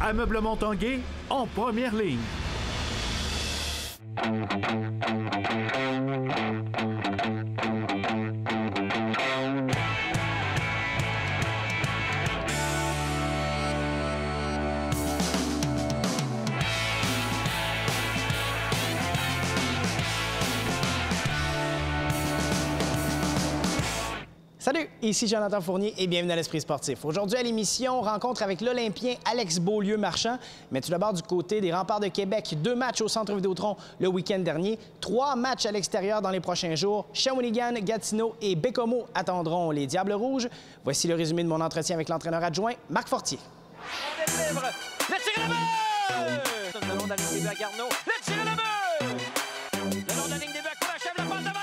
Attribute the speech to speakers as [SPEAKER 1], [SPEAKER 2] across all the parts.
[SPEAKER 1] Ameublement Tanguay en première ligne.
[SPEAKER 2] Salut, ici Jonathan Fournier et bienvenue à l'Esprit sportif. Aujourd'hui à l'émission, rencontre avec l'Olympien Alex Beaulieu-Marchand. Mais tout d'abord du côté des Remparts de Québec, 2 matchs au Centre Vidéotron le week-end dernier, 3 matchs à l'extérieur dans les prochains jours. Shawinigan, Gatineau et Bécomo attendront les Diables Rouges. Voici le résumé de mon entretien avec l'entraîneur adjoint, Marc Fortier.
[SPEAKER 3] Le tir à la main! Le long de la ligne des buts à Garneau. Le tir à la main! Le long de la ligne des buts à Koulachev, la passe devant la main!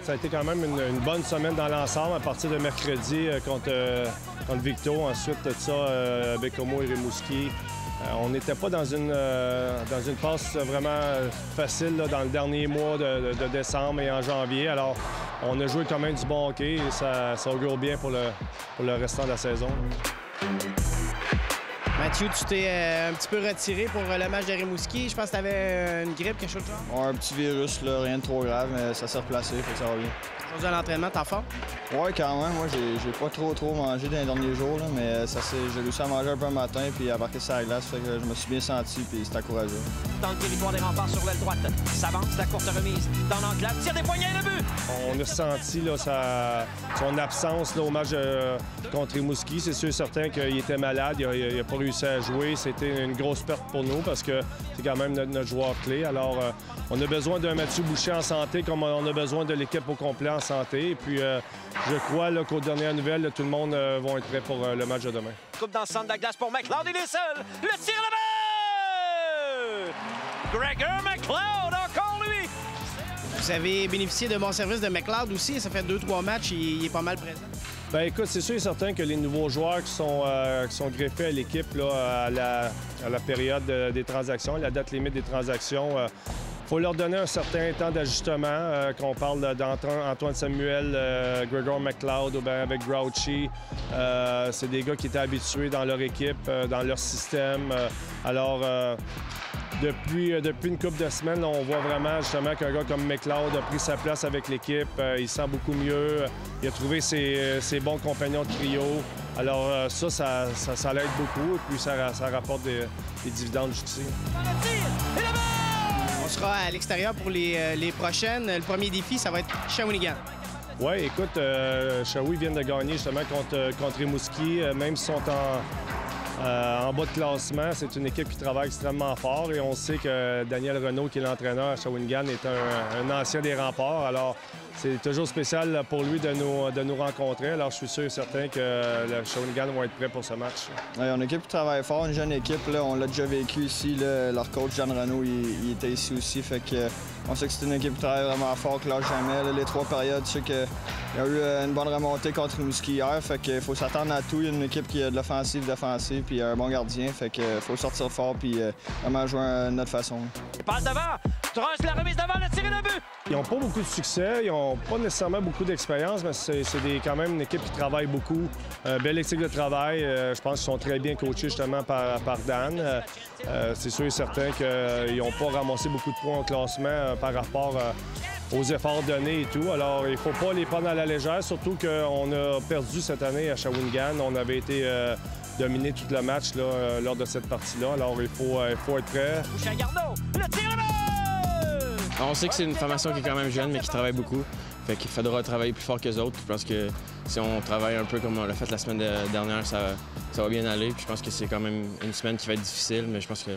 [SPEAKER 4] Ça a été quand même une bonne semaine dans l'ensemble à partir de mercredi contre Victo. Ensuite de ça, Bécomo et Rimouski. On n'était pas dans une passe vraiment facile là, dans le dernier mois de décembre et en janvier. Alors, on a joué quand même du bon hockey et ça augure bien pour le restant de la saison.
[SPEAKER 2] Mathieu, tu t'es un petit peu retiré pour le match de Rimouski. Je pense que tu avais une grippe, quelque chose de genre?
[SPEAKER 5] Un petit virus, là, rien de trop grave, mais ça s'est replacé, fait que ça va bien.
[SPEAKER 2] Aujourd'hui à l'entraînement, t'es en forme?
[SPEAKER 5] Ouais, quand même. Moi, j'ai pas trop mangé dans les derniers jours, là, mais j'ai réussi à manger un peu le matin puis à embarquer sur la glace, fait que je me suis bien senti puis c'était encourageant.
[SPEAKER 3] Dans le territoire des Remparts sur l'aile droite, s'avance la courte remise dans l'enclave, tire des poignets, le but!
[SPEAKER 4] On a senti là, son absence là, au match contre Rimouski. C'est sûr et certain qu'il était malade, il n'a pas réussi à jouer. C'était une grosse perte pour nous parce que c'est quand même notre joueur clé. Alors, on a besoin d'un Mathieu Boucher en santé comme on a besoin de l'équipe au complet en santé. Et puis, je crois qu'aux dernières nouvelles, là, tout le monde va être prêt pour le match de demain.
[SPEAKER 3] Coupe dans le centre de la glace pour McLeod, il est seul! Le tir là-bas! Gregor McLeod, encore lui!
[SPEAKER 2] Vous avez bénéficié de mon service de McLeod aussi. Ça fait 2-3 matchs, il est pas mal présent.
[SPEAKER 4] Bien, écoute, c'est sûr et certain que les nouveaux joueurs qui sont greffés à l'équipe à la période des transactions, la date limite des transactions, il faut leur donner un certain temps d'ajustement. Qu'on parle d'Antoine Samuel, Gregor McLeod ou bien avec Grouchy. C'est des gars qui étaient habitués dans leur équipe, dans leur système. Alors, depuis une couple de semaines, là, on voit vraiment justement qu'un gars comme McLeod a pris sa place avec l'équipe. Il se sent beaucoup mieux. Il a trouvé ses bons compagnons de trio. Alors ça l'aide beaucoup et puis ça rapporte des dividendes jusqu'ici.
[SPEAKER 2] On sera à l'extérieur pour les prochaines. Le premier défi, ça va être Shawinigan.
[SPEAKER 4] Oui, écoute, Shawi vient de gagner justement contre Rimouski. Même s'ils sont en bas de classement, c'est une équipe qui travaille extrêmement fort et on sait que Daniel Renaud, qui est l'entraîneur à Shawinigan, est un ancien des Remparts. Alors, c'est toujours spécial pour lui de nous rencontrer. Alors, je suis sûr et certain que le Shawinigan vont être prêts pour ce match.
[SPEAKER 5] Ouais, on a une équipe qui travaille fort, une jeune équipe. Là, on l'a déjà vécu ici. Là, leur coach, Jean Renaud, il était ici aussi. Fait que, on sait que c'est une équipe qui travaille vraiment fort, qui lâche jamais. Là, les 3 périodes, je sais qu'il y a eu une bonne remontée contre Rimouski hier. Fait qu'il faut s'attendre à tout. Il y a une équipe qui a de l'offensive, défensive, puis un bon gardien. Fait qu'il faut sortir fort puis vraiment jouer de notre façon.
[SPEAKER 3] Il passe devant, tranche la remise devant, le tir et le but!
[SPEAKER 4] Ils n'ont pas beaucoup de succès, ils n'ont pas nécessairement beaucoup d'expérience, mais c'est quand même une équipe qui travaille beaucoup. Un bel éthique de travail. Je pense qu'ils sont très bien coachés justement par Dan. C'est sûr et certain qu'ils n'ont pas ramassé beaucoup de points au classement par rapport aux efforts donnés et tout. Alors, il ne faut pas les prendre à la légère, surtout qu'on a perdu cette année à Shawinigan. On avait été dominé tout le match là, lors de cette partie-là. Alors, il faut être prêt.
[SPEAKER 3] Boucher à Garneau, le tir là-bas!
[SPEAKER 6] On sait que c'est une formation qui est quand même jeune, mais qui travaille beaucoup. Fait qu'il faudra travailler plus fort que les autres. Je pense que si on travaille un peu comme on l'a fait la semaine dernière, ça va bien aller. Puis je pense que c'est quand même une semaine qui va être difficile, mais je pense que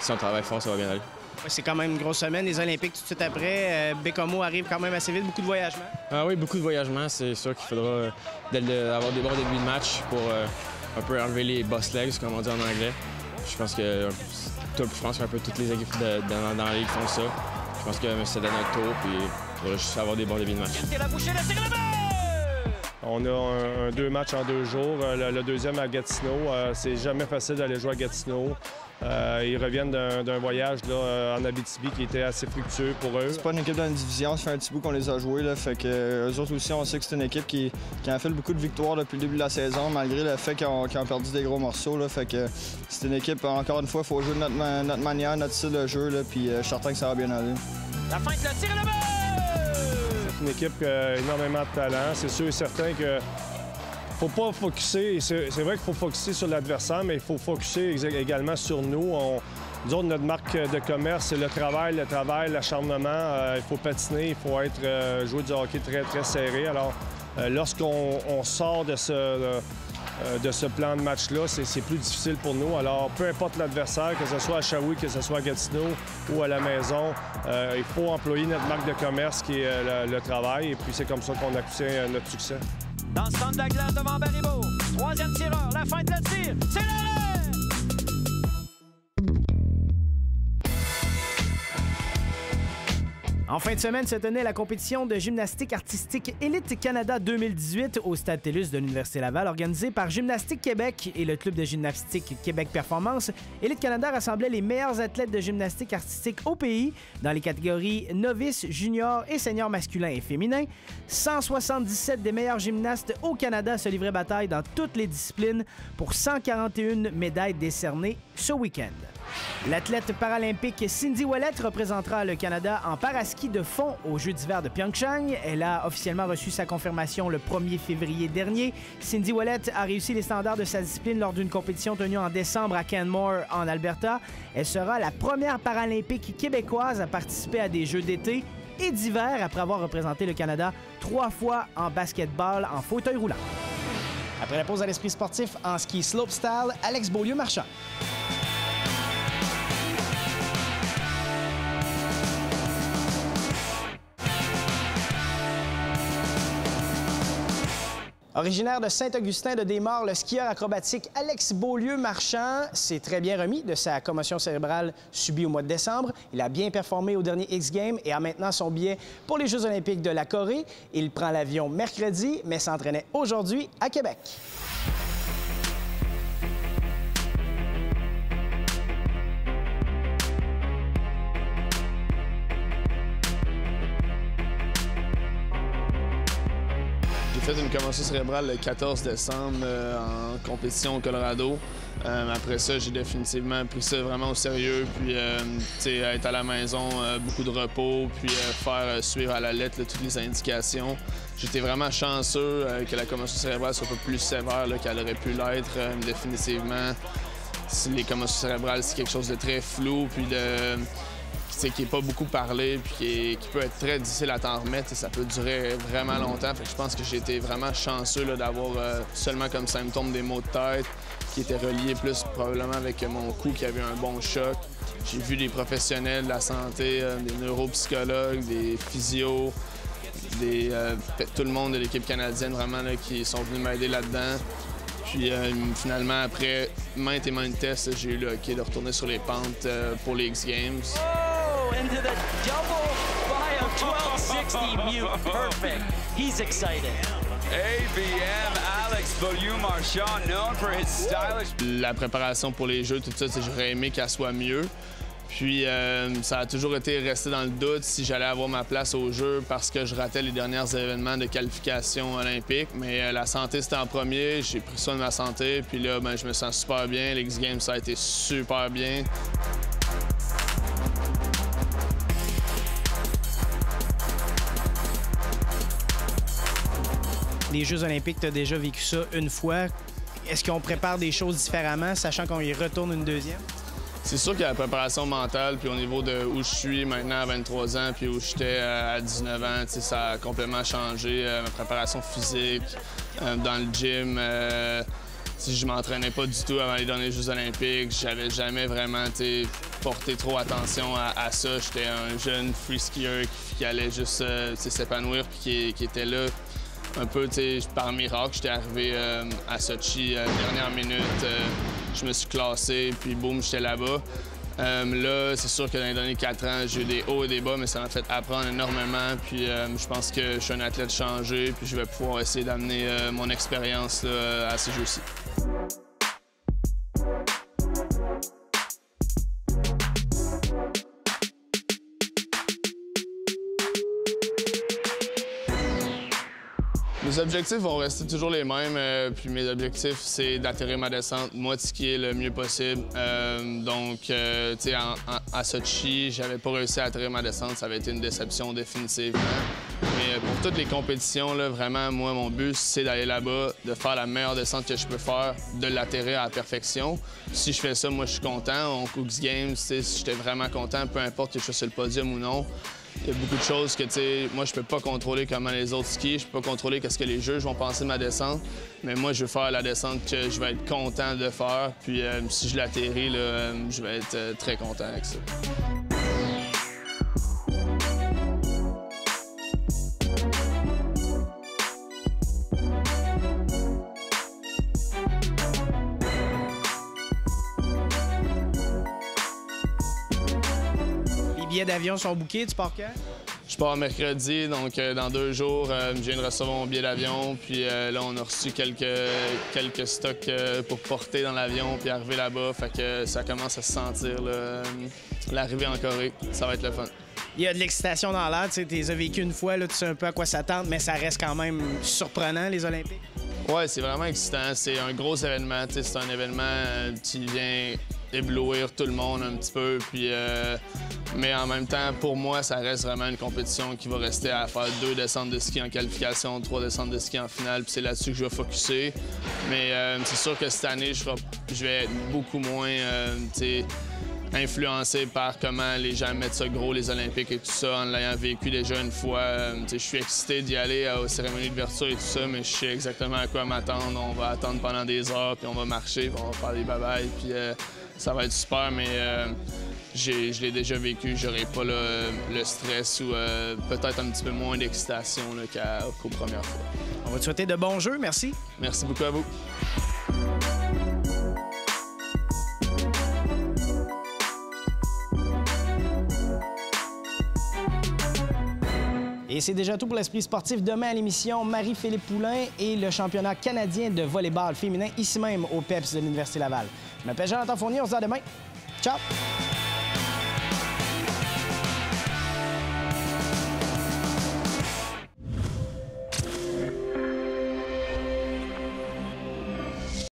[SPEAKER 6] si on travaille fort, ça va bien aller.
[SPEAKER 2] Ouais, c'est quand même une grosse semaine. Les Olympiques tout de suite après. Bécomo arrive quand même assez vite. Beaucoup de voyagements.
[SPEAKER 6] Ah oui, beaucoup de voyagements. C'est sûr qu'il faudra avoir des bons débuts de match pour un peu enlever les boss legs, comme on dit en anglais. Je pense qu'un peu toutes les équipes dans la ligue font ça. Je pense que c'est dans notre tour, puis il faudra juste avoir des bons débuts de match.
[SPEAKER 3] La Boucher, le tir là-bas!
[SPEAKER 4] On a 2 matchs en 2 jours. Le deuxième à Gatineau. C'est jamais facile d'aller jouer à Gatineau. Ils reviennent d'un voyage là, en Abitibi qui était assez fructueux pour eux.
[SPEAKER 5] C'est pas une équipe dans une division, ça fait un petit bout qu'on les a joués. Là, fait que eux autres aussi, on sait que c'est une équipe qui a fait beaucoup de victoires depuis le début de la saison, malgré le fait qu'ils ont perdu des gros morceaux. Là, fait que c'est une équipe, encore une fois, il faut jouer de notre manière, notre style de jeu. Là, puis je suis certain que ça va bien aller.
[SPEAKER 3] La feinte, le tir et le but!
[SPEAKER 4] C'est une équipe qui a énormément de talent. C'est sûr et certain que faut pas focusser. C'est vrai qu'il faut focusser sur l'adversaire, mais il faut focusser également sur nous. Nous autres, notre marque de commerce, c'est le travail, l'acharnement. Il faut patiner, il faut jouer du hockey très, très serré. Alors, lorsqu'on sort de ce plan de match-là, c'est plus difficile pour nous. Alors, peu importe l'adversaire, que ce soit à Shawinigan, que ce soit à Gatineau ou à la maison, il faut employer notre marque de commerce qui est le travail. Et puis, c'est comme ça qu'on a poussé notre succès.
[SPEAKER 3] Dans le centre de la glace devant Baribeau. Troisième tireur, la feinte, le tir, c'est l'arrêt!
[SPEAKER 2] En fin de semaine se tenait la compétition de gymnastique artistique Élite Canada 2018 au Stade TELUS de l'Université Laval, organisée par Gymnastique Québec et le Club de gymnastique Québec Performance. Élite Canada rassemblait les meilleurs athlètes de gymnastique artistique au pays dans les catégories novices, juniors et seniors masculins et féminins. 177 des meilleurs gymnastes au Canada se livraient bataille dans toutes les disciplines pour 141 médailles décernées ce week-end. L'athlète paralympique Cindy Ouellet représentera le Canada en paraski de fond aux Jeux d'hiver de Pyeongchang. Elle a officiellement reçu sa confirmation le 1er février dernier. Cindy Ouellet a réussi les standards de sa discipline lors d'une compétition tenue en décembre à Canmore, en Alberta. Elle sera la première paralympique québécoise à participer à des Jeux d'été et d'hiver après avoir représenté le Canada 3 fois en basketball en fauteuil roulant. Après la pause à l'Esprit sportif en ski slopestyle, Alex Beaulieu-Marchand. Originaire de Saint-Augustin-de-Desmaures, le skieur acrobatique Alex Beaulieu-Marchand s'est très bien remis de sa commotion cérébrale subie au mois de décembre. Il a bien performé au dernier X-Games et a maintenant son billet pour les Jeux olympiques de la Corée. Il prend l'avion mercredi, mais s'entraînait aujourd'hui à Québec.
[SPEAKER 7] J'ai fait une commotion cérébrale le 14 décembre en compétition au Colorado. Après ça, j'ai définitivement pris ça vraiment au sérieux, puis être à la maison, beaucoup de repos, puis faire suivre à la lettre toutes les indications. J'étais vraiment chanceux que la commotion cérébrale soit pas plus sévère qu'elle aurait pu l'être. Définitivement, les commotions cérébrales, c'est quelque chose de très flou, puis qui n'est pas beaucoup parlé, puis qui peut être très difficile à t'en remettre. Ça peut durer vraiment longtemps. Fait que je pense que j'ai été vraiment chanceux d'avoir seulement comme symptôme des maux de tête qui étaient reliés plus probablement avec mon cou qui avait un bon choc. J'ai vu des professionnels de la santé, des neuropsychologues, des physios, tout le monde de l'équipe canadienne vraiment là, qui sont venus m'aider là-dedans. Puis finalement, après maintes et maintes tests, j'ai eu le hockey de retourner sur les pentes pour les X-Games.
[SPEAKER 3] Oh, into the double by a 1260 mute. Perfect. He's excited.
[SPEAKER 8] ABM Alex Beaulieu-Marchand, known for his stylish...
[SPEAKER 7] La préparation pour les Jeux, tout ça, j'aurais aimé qu'elle soit mieux. Puis ça a toujours été resté dans le doute si j'allais avoir ma place au jeu parce que je ratais les derniers événements de qualification olympique. Mais la santé, c'était en premier. J'ai pris soin de ma santé. Puis là, je me sens super bien. Les X-Games, ça a été super bien.
[SPEAKER 2] Les Jeux olympiques, tu as déjà vécu ça une fois. Est-ce qu'on prépare des choses différemment, sachant qu'on y retourne une deuxième?
[SPEAKER 7] C'est sûr qu'il y a la préparation mentale, puis au niveau de où je suis maintenant à 23 ans, puis où j'étais à 19 ans, ça a complètement changé. Ma préparation physique, dans le gym, je m'entraînais pas du tout avant les derniers Jeux olympiques. J'avais jamais vraiment porté trop attention à ça. J'étais un jeune free skier qui allait juste s'épanouir, puis qui était là un peu par miracle. J'étais arrivé à Sochi dernière minute. Je me suis classé, puis boum, j'étais là-bas. Là, c'est sûr que dans les derniers 4 ans, j'ai eu des hauts et des bas, mais ça m'a fait apprendre énormément. Puis je pense que je suis un athlète changé, puis je vais pouvoir essayer d'amener mon expérience à ces jeux-ci. Mes objectifs vont rester toujours les mêmes, puis mes objectifs, c'est d'atterrir ma descente, moi de skier le mieux possible. Tu sais, à Sochi, j'avais pas réussi à atterrir ma descente, ça avait été une déception définitivement. Mais pour toutes les compétitions, là, vraiment, moi, mon but, c'est d'aller là-bas, de faire la meilleure descente que je peux faire, de l'atterrir à la perfection. Si je fais ça, moi, je suis content. Au Cooks Games, tu sais, si j'étais vraiment content, peu importe que je sois sur le podium ou non. Il y a beaucoup de choses que, tu sais, moi, je peux pas contrôler comment les autres skient, je peux pas contrôler qu'est-ce que les juges vont penser de ma descente, mais moi, je veux faire la descente que je vais être content de faire, puis si je l'atterris, là, je vais être très content avec ça.
[SPEAKER 2] Les billets d'avion sont bookés, tu pars quand?
[SPEAKER 7] Je pars mercredi, donc dans 2 jours, je viens de recevoir mon billet d'avion. Puis là, on a reçu quelques stocks pour porter dans l'avion puis arriver là-bas. Fait que ça commence à se sentir, l'arrivée en Corée. Ça va être le fun.
[SPEAKER 2] Il y a de l'excitation dans l'air, tu les as vécu une fois, là, tu sais un peu à quoi s'attendre, mais ça reste quand même surprenant, les Olympiques.
[SPEAKER 7] Ouais, c'est vraiment excitant. C'est un gros événement. C'est un événement qui vient éblouir tout le monde un petit peu. Puis, mais en même temps, pour moi, ça reste vraiment une compétition qui va rester à faire 2 descentes de ski en qualification, 3 descentes de ski en finale. Puis c'est là-dessus que je vais focusser. Mais c'est sûr que cette année, je vais être beaucoup moins influencé par comment les gens mettent ça gros, les Olympiques et tout ça, en l'ayant vécu déjà une fois. Je suis excité d'y aller aux cérémonies d'ouverture et tout ça, mais je sais exactement à quoi m'attendre. On va attendre pendant des heures, puis on va marcher, puis on va faire des babayes, puis ça va être super, mais je l'ai déjà vécu. J'aurai pas le stress ou peut-être un petit peu moins d'excitation qu'aux premières fois.
[SPEAKER 2] On va te souhaiter de bons jeux, merci.
[SPEAKER 7] Merci beaucoup à vous.
[SPEAKER 2] Et c'est déjà tout pour l'Esprit sportif. Demain à l'émission, Marie-Philippe Poulain et le championnat canadien de volleyball féminin, ici même au PEPS de l'Université Laval. Je m'appelle Jonathan Fournier, on se dit à demain. Ciao!